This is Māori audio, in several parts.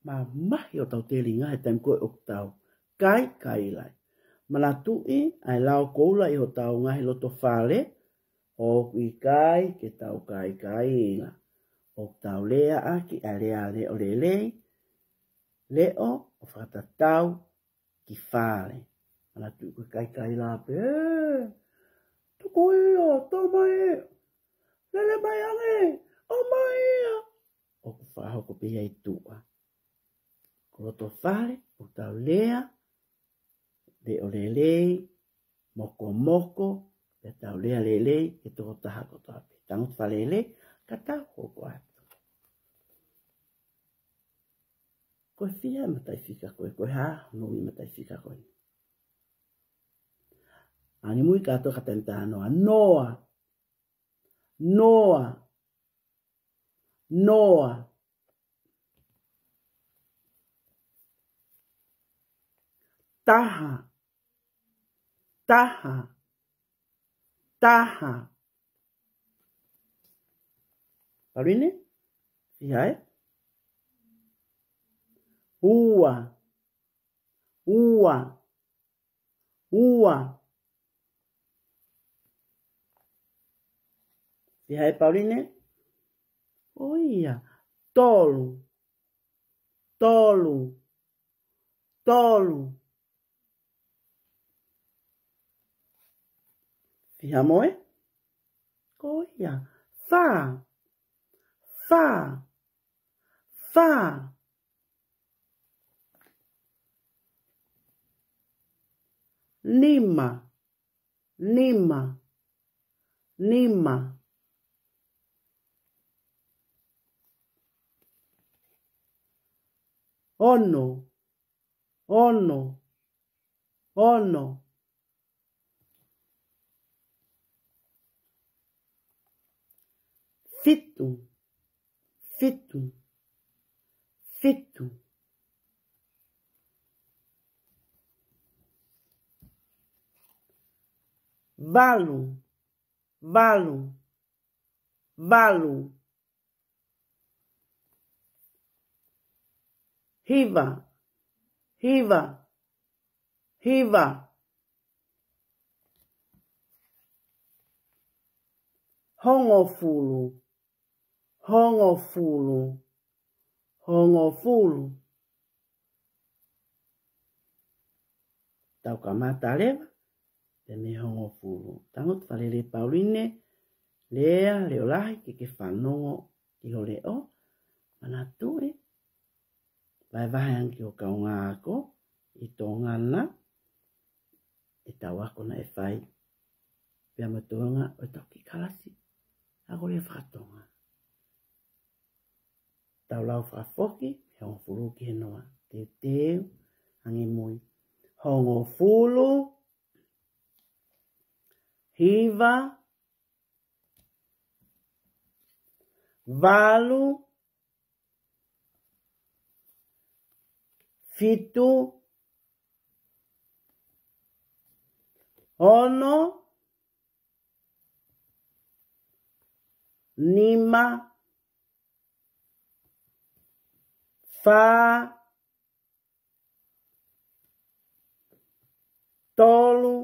ma mahi o tau te ringa he taim koe o tau. Kai lai. Mana tui ai lao koula i ho tau ngahi loto whale. O kui kai ke tau kai inga. O tau lea aki a lea leo lelei. Leo o whakatatau ki whale. Mana tui koe kai la pe. Tuko ia, tau mai e. Lele mai ange. O mai ia. O ku whaho ko pia i tua. Ko loto whale, o tau lea. Leo lelei. Moko. Pe tau lea lelei. E toko taha ko tape. Tangot whale lelei. Ka tau hoko atu. Koe fia matai fika koe. Koe ha, nui matai fika koe. Ani mui kato katenta noa. Noa. Taha. Parine? Fihai? Ua. Fihai Pauline? Oh ia. Tolu. Fiha moe? Oh ia. Fa. Lima. Ono. Fitu. Valu. Hiva. Hongofulu. Tau kamata leva. Tene hongofulu. Tangot falele Pauline. Lea leolahi ke whanongo ki ho leo. Mana tue. Vai anki o kaunga ako. I tō ngana. E tau ako na e whai. Pea matuanga o tau ki kalasi. Ako le whakatonga. Tau lau whakafoki. He hongofulu ki he noa. Teo. Angi mui. Hongofulu. Hiva. Valu. Fitu. Ono. Lima. Fa. Tolu.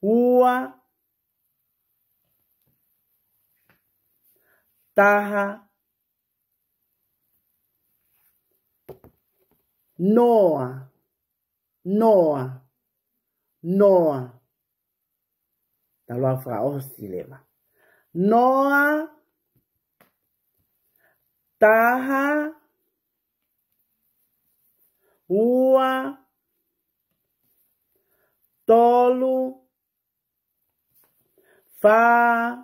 Ua. Taha. Noa. Talua fra osi leva. Noa. Taha. Ua. Tolu. Fa.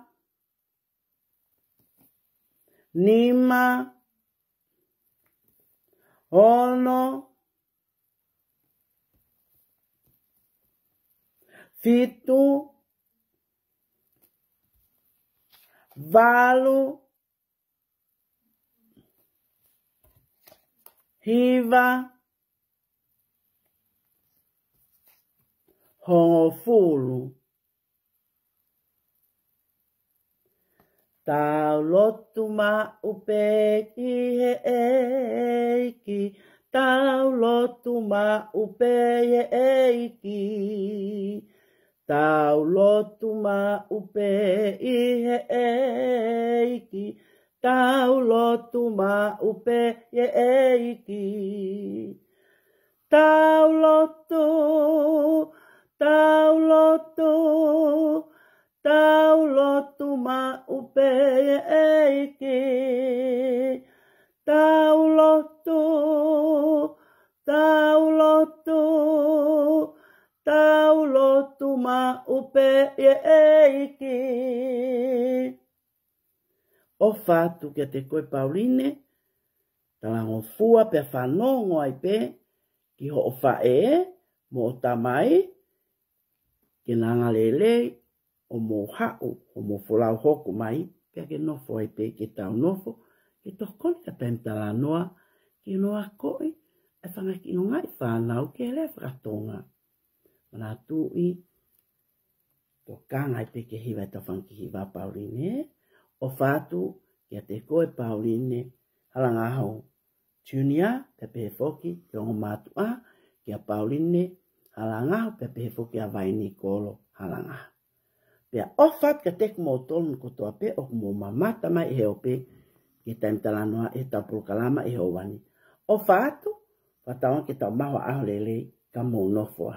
Lima. Ono. Fitu. Valu. Hiva. Hongofulu. Tau lotu ma upe ki he eiki. Tau lotu ma upe he eiki. Tau lotu ma upe i he eiki. Tau lotu ma upe he eiki. Tau lotu, tau lotu, tau lotu ma upe he eiki. Tau lotu, tau lotu, tau lotu ma upe e eiki. O fatu ke te koe Pauline, talango fua pe whanongo ai pe, ki ho o whae, mo o tamai, ke nanga lele, o mo hau, o mo wholau hoku mai, pe ke nofo ai pe, ke tau nofo, ke tokoni ka taim tala noa, ki noa koi, e whangaki o ngai whanau, ke le whakatonga. Mana tui, to kangai pe ke hiwa ta whanki hiwa Pauline, o whātu, kia te koe Pauline, halanga hau, Junior, pe pehe foki, ke ongo mātua, kia Pauline, halanga hau, pe pehe foki a vaini kolo, halanga. Pea ofat ka teku mo tonu kotoa pe, o mo mamata mai heo pe, ki taim talanoa e tau pulukalama e ho wani. O whātu, whatawan ki tau maho aho lele, ka mo nofoa.